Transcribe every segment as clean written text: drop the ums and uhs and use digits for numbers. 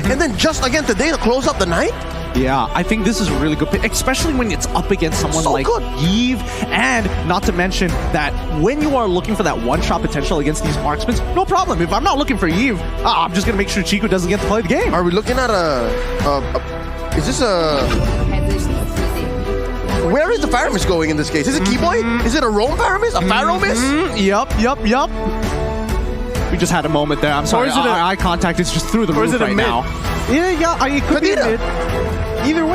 and then just again today to close up the night. Yeah, I think this is a really good pick, especially when it's up against someone like Yves, and not to mention that when you are looking for that one-shot potential against these marksmen, no problem. If I'm not looking for Yves, I'm just going to make sure Chico doesn't get to play the game. Are we looking at is this a... Where is the Faramis going in this case? Is it Keyboy? Is it a Rome Faramis? A Faramis? Yup. We just had a moment there. I'm sorry, our eye contact is just through the roof right now. Yeah, it could be a mid. Either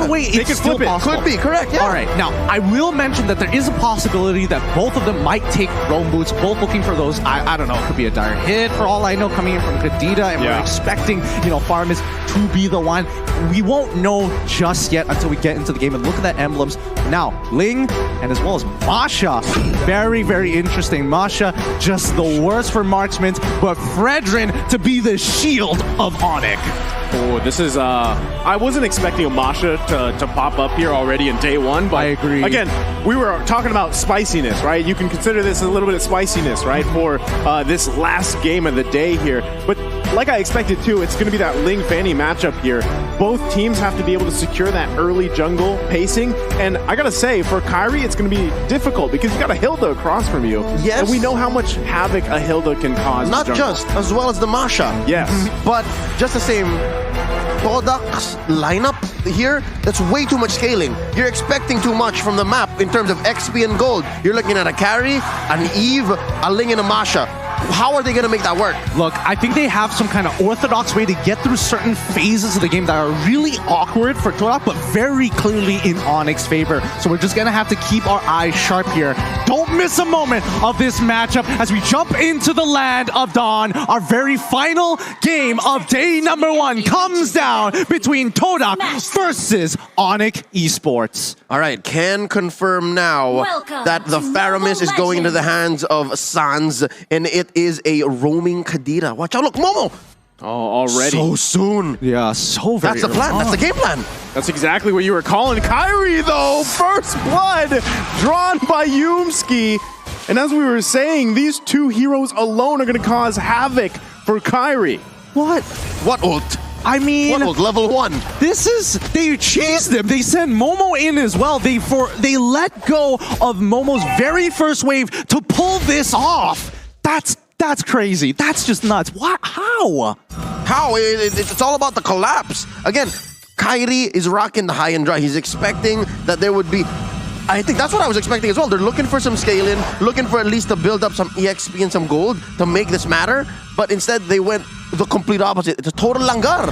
way, it's still possible. Could be, correct, yeah. All right, now, I will mention that there is a possibility that both of them might take Rome boots, both looking for those, I don't know, it could be a dire hit, for all I know, coming in from Kadita, and we're expecting, Faramis to be the one. We won't know just yet until we get into the game, and look at that emblems. Now, Ling, and as well as Masha, very, very interesting. Masha, just the worst for marksmen, but Fredrin to be the shield of ONIC. Oh, this is, I wasn't expecting a Masha to pop up here already in day one, but I agree. Again, we were talking about spiciness, right? You can consider this a little bit of spiciness, right, for this last game of the day here. But like I expected too, it's going to be that Ling Fanny matchup here. Both teams have to be able to secure that early jungle pacing, and I gotta say, for Kairi, it's going to be difficult because you got a Hilda across from you. Yes. And we know how much havoc a Hilda can cause. Not just, as well as the Masha. Yes. But just the same, TODAK's lineup here, that's way too much scaling. You're expecting too much from the map in terms of XP and gold. You're looking at a Carry, an Eve, a Ling, and a Masha. How are they going to make that work? Look, I think they have some kind of orthodox way to get through certain phases of the game that are really awkward for TODAK, but very clearly in ONIC's favor. So we're just going to have to keep our eyes sharp here. Don't miss a moment of this matchup as we jump into the land of Dawn. Our very final game of day number 1 comes down between TODAK versus ONIC Esports. All right, can confirm now that the Faramis is going into the hands of Sans, and it is a roaming Kadita. Watch out, look, Momo! Oh, already. So soon. Yeah, so very That's the plan, that's the game plan. That's exactly what you were calling. Kairi, though, first blood drawn by Yumski. And as we were saying, these two heroes alone are going to cause havoc for Kairi. What ult? I mean, what ult? Level 1. This is, they cheesed him. They sent Momo in as well. They let go of Momo's very first wave to pull this off. That's crazy. That's just nuts. What? How? It's all about the collapse. Again, Kairi is rocking the high and dry. He's expecting that there would be... I think that's what I was expecting as well. They're looking for some scaling, looking for at least to build up some EXP and some gold to make this matter. But instead, they went the complete opposite. It's a total langar.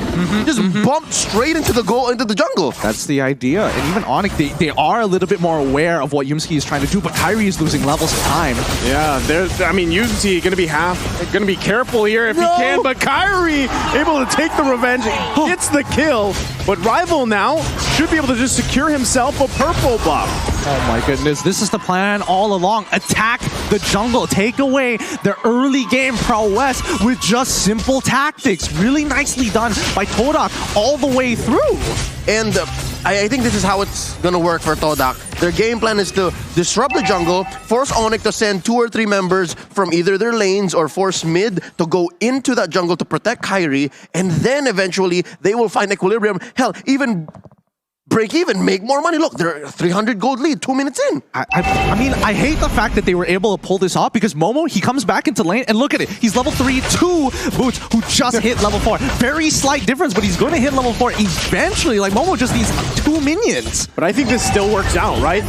Just bumped straight into the jungle. That's the idea. And even ONIC, they are a little bit more aware of what Yumski is trying to do, but Kairi is losing levels of time. Yeah, Yumski gonna be careful here if he can, but Kairi able to take the revenge, gets the kill, but Rival now should be able to just secure himself a purple buff. Oh my goodness, this is the plan all along. Attack the jungle, take away their early game prowess with just simple tactics. Really nicely done by TODAK all the way through. And I think this is how it's gonna work for TODAK. Their game plan is to disrupt the jungle, force ONIC to send 2 or 3 members from either their lanes or force mid to go into that jungle to protect Kairi, and then eventually they will find equilibrium. Hell, even break even, make more money. Look, they're 300 gold lead, 2 minutes in. I mean, I hate the fact that they were able to pull this off because Momo, he comes back into lane and look at it. He's level 3, 2 Boots who just hit level 4. Very slight difference, but he's going to hit level 4 eventually. Like, Momo just needs 2 minions. But I think this still works out, right?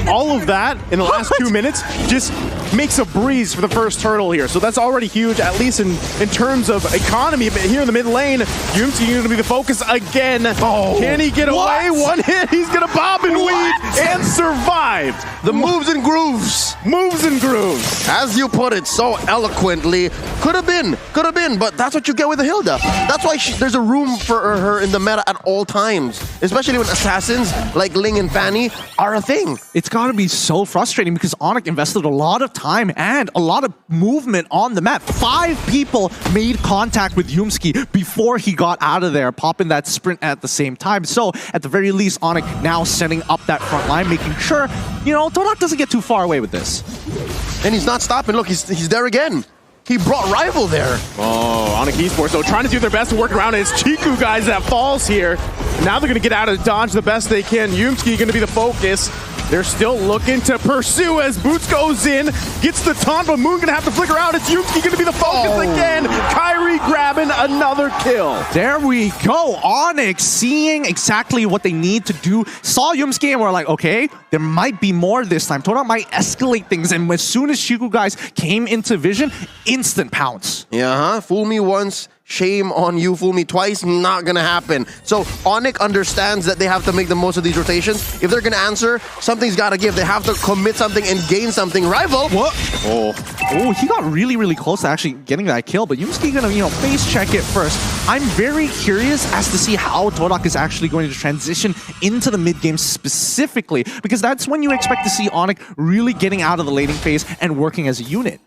All of that in the last 2 minutes just makes a breeze for the first turtle here. So that's already huge, at least in terms of economy. But here in the mid lane, Yumski going to be the focus again. Oh, can he get away? One hit, he's gonna bob and weave and survived. The moves and grooves. Moves and grooves. As you put it so eloquently, could have been, but that's what you get with the Hilda. That's why there's a room for her in the meta at all times, especially when assassins like Ling and Fanny are a thing. It's gotta be so frustrating because ONIC invested a lot of time and a lot of movement on the map. 5 people made contact with Yumski before he got out of there, popping that sprint at the same time. So at the very least, ONIC now setting up that front line, making sure, TODAK doesn't get too far away with this. And he's not stopping. Look, he's there again. he brought Rival there. Oh, ONIC Esports, though, trying to do their best to work around it. It's Chiku, guys, that falls here. Now they're going to get out of dodge the best they can. Yumski going to be the focus. They're still looking to pursue as Boots goes in, gets the taunt, but Moon gonna have to flicker out. It's Yumski gonna be the focus again. Kyrie grabbing another kill. There we go. ONIC seeing exactly what they need to do. Saw Yumski and we're like, okay, there might be more this time. TODAK might escalate things. And as soon as Chiku guys came into vision, instant pounce. Yeah, fool me once, shame on you. Fool me twice, not gonna happen. So ONIC understands that they have to make the most of these rotations. If they're gonna answer, something's gotta give. They have to commit something and gain something. Rival. What? Oh, he got really, really close to actually getting that kill, but Yumski gonna, face check it first. I'm very curious as to see how TODAK is actually going to transition into the mid game specifically, because that's when you expect to see ONIC really getting out of the laning phase and working as a unit.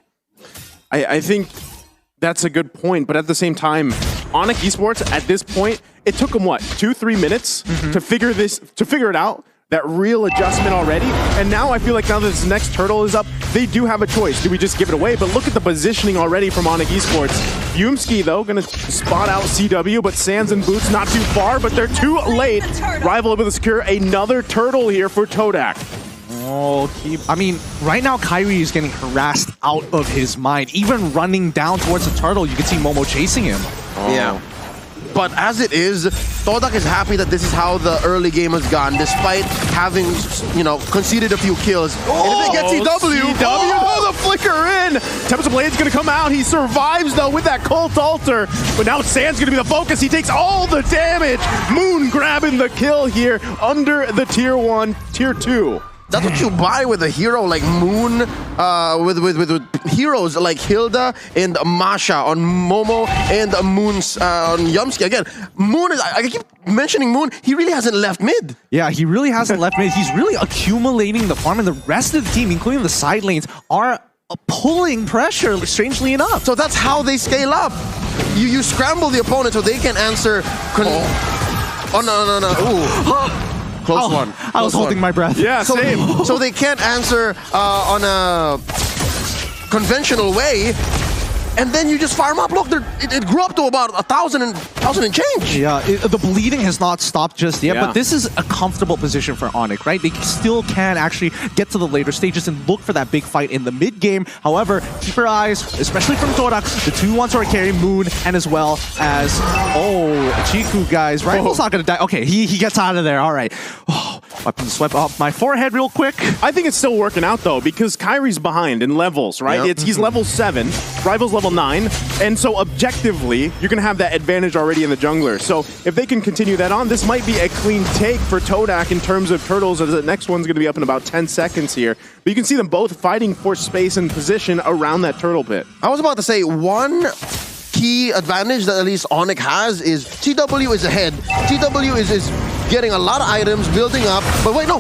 I think that's a good point, but at the same time, ONIC Esports at this point, it took them what, 2-3 minutes to figure it out. That real adjustment already, and now I feel like now that this next turtle is up, they do have a choice. Do we just give it away? But look at the positioning already from ONIC Esports. Yumski though gonna spot out CW, but Sands and Boots not too far, but they're too late. Rival able to secure another turtle here for TODAK. I mean, right now Kyrie is getting harassed out of his mind. Even running down towards the turtle, you can see Momo chasing him. Yeah. But as it is, TODAK is happy that this is how the early game has gone, despite having, conceded a few kills. And if they get CW, the flicker in! Tempest Blade's gonna come out. He survives though with that Cult Altar, but now Sand's gonna be the focus. He takes all the damage. Moon grabbing the kill here under the tier 1, tier 2. That's what you buy with a hero like Moon, with heroes like Hilda and Masha on Momo and Moon's on Yumski. Again, Moon is, I keep mentioning Moon, he really hasn't left mid. Yeah, he really hasn't left mid. He's really accumulating the farm, and the rest of the team, including the side lanes, are pulling pressure, strangely enough. So that's how they scale up. You scramble the opponent so they can answer. Oh no. Ooh. Close one. I was holding my breath. Yeah, same. So they can't answer on a conventional way, and then you just farm up. Look, it grew up to about 1,000 and change. Yeah, the bleeding has not stopped just yet, but this is a comfortable position for ONIC, right? They still can actually get to the later stages and look for that big fight in the mid game. However, keep your eyes, especially from TODAK, the two ones who are carrying Moon, and as well as Chiku, guys. Rival's not gonna die. Okay, he gets out of there. All right. Weapon swipe off my forehead real quick. I think it's still working out though, because Kyrie's behind in levels, right? Yep. He's level 7, Rival's level 9, and so objectively, you're gonna have that advantage already in the jungler. So if they can continue that on, this might be a clean take for TODAK in terms of turtles, as the next one's gonna be up in about 10 seconds here. But you can see them both fighting for space and position around that turtle pit. I was about to say, one key advantage that at least ONIC has is TW is ahead. TW is getting a lot of items, building up, but wait, no,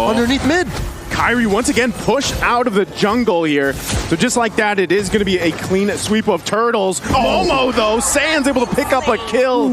underneath mid. Kyrie once again pushed out of the jungle here. So just like that, it is going to be a clean sweep of turtles. Momo, though, Sands able to pick up a kill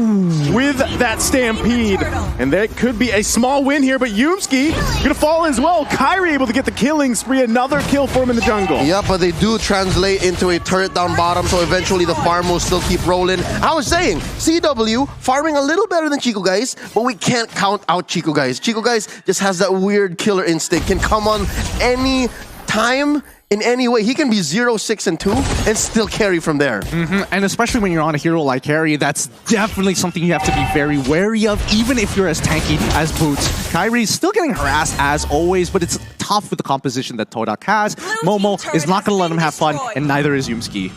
with that Stampede. And that could be a small win here, but Yumski going to fall as well. Kyrie able to get the killing spree, another kill for him in the jungle. Yeah, but they do translate into a turret down bottom, so eventually the farm will still keep rolling. I was saying, CW farming a little better than Chico guys, but we can't count out Chico guys. Chico guys just has that weird killer instinct, can come on any time, in any way. He can be 0, 6, and 2 and still carry from there. And especially when you're on a hero like Harry, that's definitely something you have to be very wary of, even if you're as tanky as Boots. Kyrie's still getting harassed as always, but it's tough with the composition that TODAK has. Momo is not going to let him have fun, and neither is Yumski.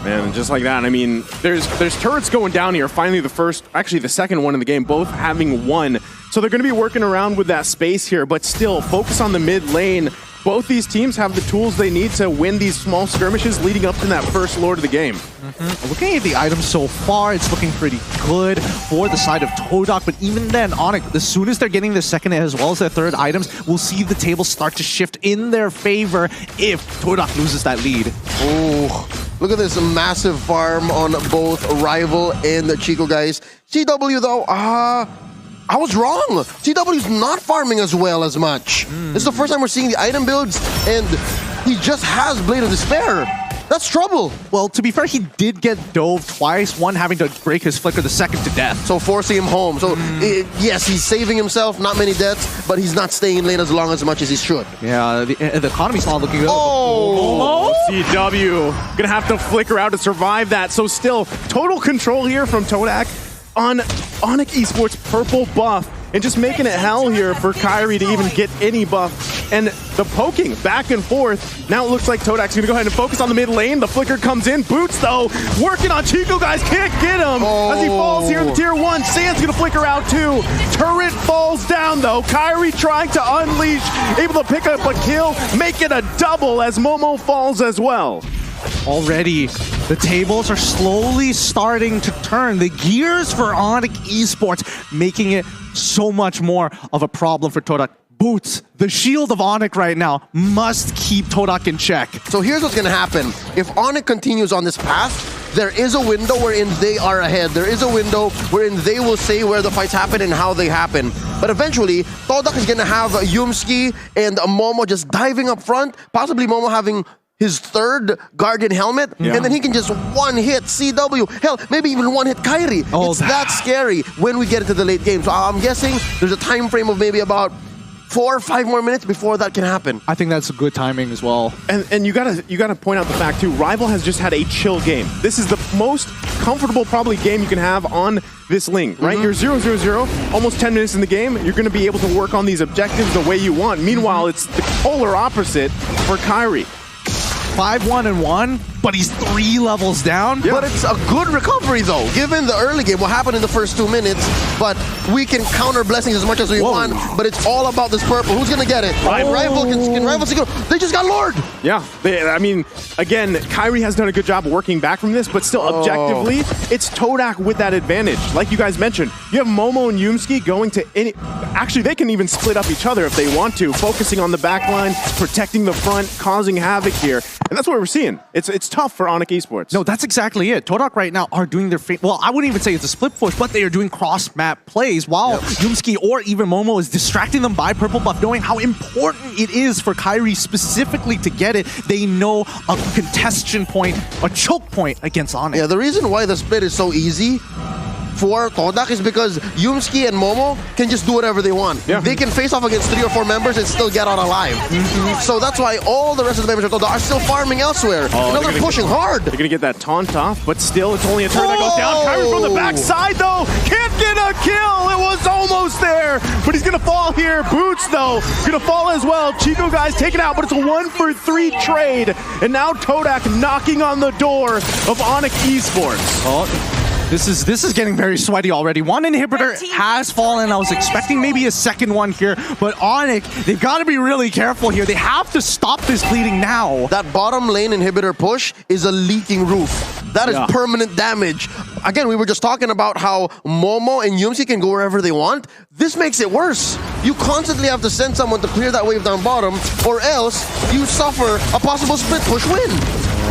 Man, just like that, I mean, there's turrets going down here. Finally, the second one in the game, both having won. So they're going to be working around with that space here, but still focus on the mid lane. Both these teams have the tools they need to win these small skirmishes leading up to that first lord of the game. Looking at the items so far, it's looking pretty good for the side of TODAK, but even then, ONIC, as soon as they're getting their second as well as their third items, we'll see the table start to shift in their favor if TODAK loses that lead. Oh, look at this massive farm on both Rival and the Chico guys. CW though, I was wrong. CW's not farming as well as much. This is the first time we're seeing the item builds, and he just has Blade of Despair. that's trouble. Well, to be fair, he did get dove twice, one having to break his flicker, the second to death. So forcing him home. So yes, he's saving himself, not many deaths, but he's not staying in lane as long as much as he should. Yeah, the economy's not looking good. Oh! CW gonna have to flicker out to survive that. So still, total control here from TODAK on ONIC Esports purple buff. And just making it hell here for Kairi to even get any buff. And the poking back and forth. Now it looks like TODAK's going to go ahead and focus on the mid lane. The flicker comes in. Boots, though, working on Chico, guys. Can't get him as he falls here in the tier 1. Sand's going to flicker out, too. Turret falls down, though. Kairi trying to unleash. Able to pick up a kill. Make it a double as Momo falls as well. Already, the tables are slowly starting to turn. The gears for ONIC Esports, making it so much more of a problem for TODAK. Boots, the shield of ONIC right now, must keep TODAK in check. So here's what's going to happen. If ONIC continues on this path, there is a window wherein they are ahead. There is a window wherein they will say where the fights happen and how they happen. But eventually, TODAK is going to have Yumski and Momo just diving up front, possibly Momo having his third Guardian helmet, and then he can just one-hit CW. Hell, maybe even one-hit Kairi. It's that scary when we get into the late game. So I'm guessing there's a time frame of maybe about 4 or 5 more minutes before that can happen. I think that's good timing as well. And you gotta point out the fact too, Rival has just had a chill game. This is the most comfortable probably game you can have on this link, right? You're 0-0-0, almost 10 minutes in the game. You're gonna be able to work on these objectives the way you want. Meanwhile, it's the polar opposite for Kairi. 5-1-1, but he's 3 levels down. But it's a good recovery, though, given the early game, what happened in the first 2 minutes. But we can counter blessings as much as we want, but it's all about this purple. Who's going to get it? Rival can Rival secure. They just got lured. Yeah, I mean, again, Kairi has done a good job working back from this, but still, objectively, it's TODAK with that advantage. Like you guys mentioned, you have Momo and Yumski going to any... Actually, they can even split up each other if they want to, focusing on the back line, protecting the front, causing havoc here. And that's what we're seeing. It's tough for ONIC Esports. No, that's exactly it. TODAK right now are doing their... Well, I wouldn't even say it's a split push, but they are doing cross-map plays while Yumski or even Momo is distracting them by purple buff, knowing how important it is for Kairi specifically to get it. They know a contestation point, a choke point against ONIC. Yeah, the reason why the split is so easy for TODAK is because Yumski and Momo can just do whatever they want. Yeah. They can face off against 3 or 4 members and still get out alive. So that's why all the rest of the members of TODAK are still farming elsewhere. They're pushing hard. They're going to get that taunt off, but still, it's only a turn that goes down. Kairi from the backside, though, can't get a kill. It was almost there, but he's going to fall here. Boots, though, going to fall as well. Chico, guys, take it out, but it's a 1-for-3 trade. And now TODAK knocking on the door of ONIC Esports. This is getting very sweaty already. One inhibitor has fallen. I was expecting maybe a second one here, but ONIC, they've got to be really careful here. They have to stop this bleeding now. That bottom lane inhibitor push is a leaking roof. That is permanent damage. Again, we were just talking about how Momo and Yumsi can go wherever they want. This makes it worse. You constantly have to send someone to clear that wave down bottom, or else you suffer a possible split push win.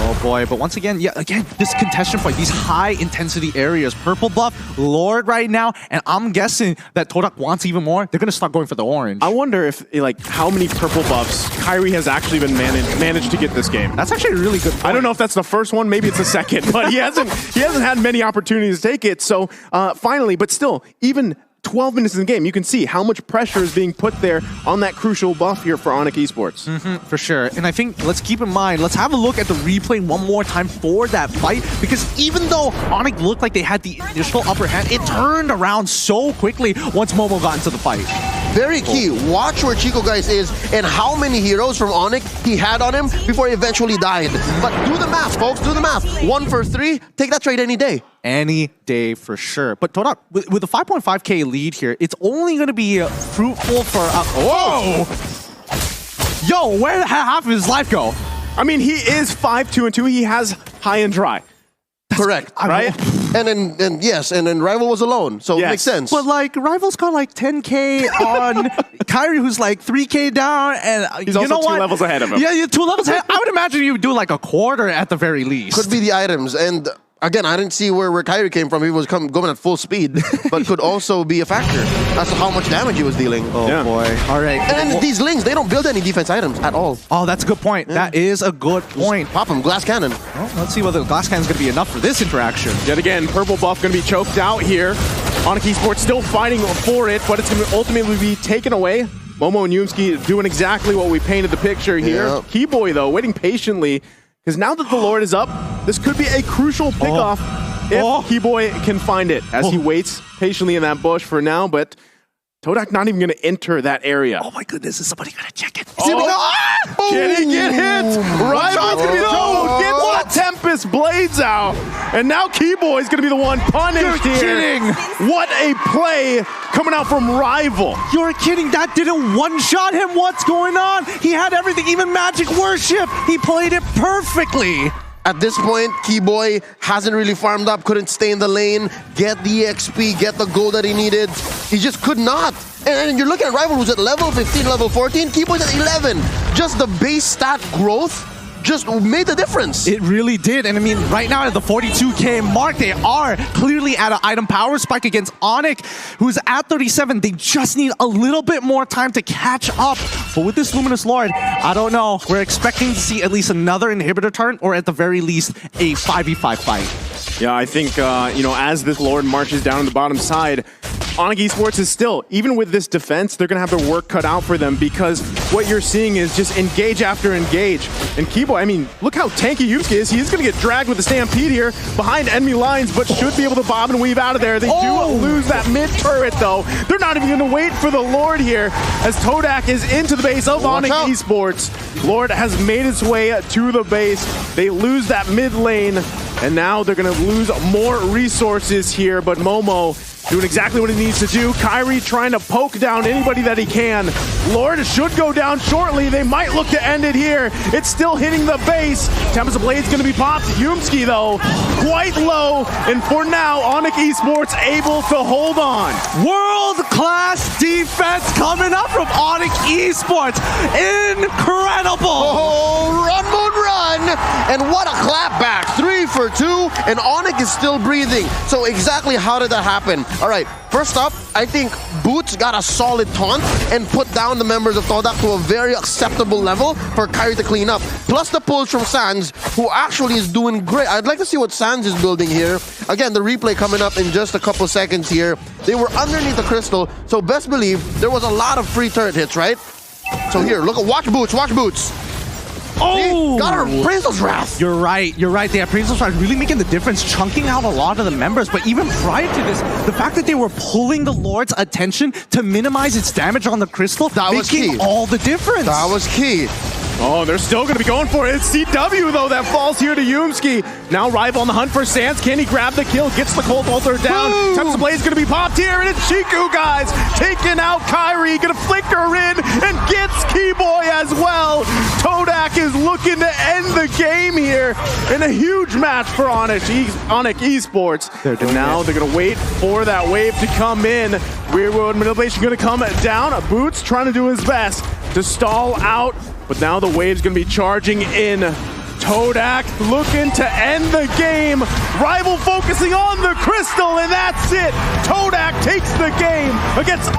Oh boy, but once again, this contestation fight, these high intensity areas, purple buff, Lord right now, and I'm guessing that TODAK wants even more. They're gonna start going for the orange. I wonder if, like, how many purple buffs Kairi has actually been managed to get this game. That's actually a really good point. I don't know if that's the first one, maybe it's the second, but he hasn't had many opportunities to take it. So finally, but still, even 12 minutes in the game, you can see how much pressure is being put there on that crucial buff here for ONIC Esports. For sure. And I think, let's keep in mind, let's have a look at the replay one more time for that fight, because even though ONIC looked like they had the initial upper hand, it turned around so quickly once Momo got into the fight. Very key. Watch where Chico guys is and how many heroes from ONIC he had on him before he eventually died. But do the math, folks. Do the math. 1-for-3. Take that trade any day. Any day for sure. But TODAK, with a 5.5k lead here, it's only going to be fruitful for... Whoa! Yo, where did half of his life go? I mean, he is 5-2-2. He has high and dry. Correct. Right? And then Rival was alone, so it makes sense. But like, Rival's got like 10k on Kairi, who's like 3k down, and he's also 2 levels ahead of him. Yeah, 2 levels ahead. I would imagine you would do like a quarter at the very least. Could be the items, and Again, I didn't see where Kyrie came from. He was going at full speed, but could also be a factor as to how much damage he was dealing. Oh boy. All right. And then these Lings, they don't build any defense items at all. Oh, that's a good point. Yeah. That is a good point. Just pop him, glass cannon. Well, let's see whether the glass cannon is going to be enough for this interaction. Yet again, purple buff going to be choked out here. ONIC Esports still fighting for it, but it's going to ultimately be taken away. Momo and Yumski doing exactly what we painted the picture here. Yep. Keyboy, though, waiting patiently, because now that the Lord is up, this could be a crucial pickoff if Keyboy can find it, as he waits patiently in that bush for now, but TODAK not even going to enter that area. Oh my goodness, is somebody going to check it? Can he get hit? Rival's going to be told. Get the Tempest Blades out. And now Keyboy's going to be the one punished here. Kidding. What a play coming out from Rival. You're kidding. That didn't one-shot him. What's going on? He had everything, even Magic Worship. He played it perfectly. At this point, Keyboy hasn't really farmed up, couldn't stay in the lane, get the XP, get the gold that he needed. He just could not. And you're looking at Rival who's at level 15, level 14. Keyboy's at 11. Just the base stat growth just made the difference. It really did. And I mean, right now at the 42K mark, they are clearly at an item power spike against ONIC, who's at 37. They just need a little bit more time to catch up. But with this Luminous Lord, I don't know. We're expecting to see at least another inhibitor turn, or at the very least, a 5v5 fight. Yeah, I think, you know, as this Lord marches down on the bottom side, ONIC Esports is still, even with this defense, they're going to have their work cut out for them, because what you're seeing is just engage after engage. And Keyboy, I mean, look how tanky Yusuke is. He's going to get dragged with the Stampede here behind enemy lines, but should be able to bob and weave out of there. They do lose that mid-turret, though. They're not even going to wait for the Lord here, as TODAK is into the base of ONIC Esports. Lord has made its way to the base. They lose that mid lane, and now they're going to lose more resources here, but Momo doing exactly what he needs to do. Kyrie trying to poke down anybody that he can. Lord should go down shortly. They might look to end it here. It's still hitting the base. Tempest Blade's going to be popped. Yumski, though, quite low. And for now, ONIC Esports able to hold on. World-class defense coming up from ONIC Esports. Incredible. Oh, run, Moon, run. And what a clapback. 3 for 2. And ONIC is still breathing. So exactly how did that happen? All right, first up, I think Boots got a solid taunt and put down the members of TODAK to a very acceptable level for Kyrie to clean up. Plus the pulls from Sans, who actually is doing great. I'd like to see what Sans is building here. Again, the replay coming up in just a couple seconds here. They were underneath the crystal, so best believe there was a lot of free turret hits, right? So here, look at, watch Boots, watch Boots. Oh! Got her Appraisal's Wrath. You're right. The Appraisal's Wrath really making the difference, chunking out a lot of the members. But even prior to this, the fact that they were pulling the Lord's attention to minimize its damage on the crystal, that was key. All the difference. That was key. Oh, they're still going to be going for it. It's CW, though, that falls here to Yumski. Now Rival on the hunt for Sans. Can he grab the kill? Gets the Cold Bolter down. Tempest Blade's going to be popped here, and it's Shiku, guys. Taking out Kyrie. Going to flick her in and gets Keyboy as well. TODAK is looking to end the game here in a huge match for ONIC Esports. And now they're going to wait for that wave to come in. Rear wheel manipulation going to come down. Boots trying to do his best to stall out. But now the wave's going to be charging in. TODAK looking to end the game. Rival focusing on the crystal, and that's it. TODAK takes the game against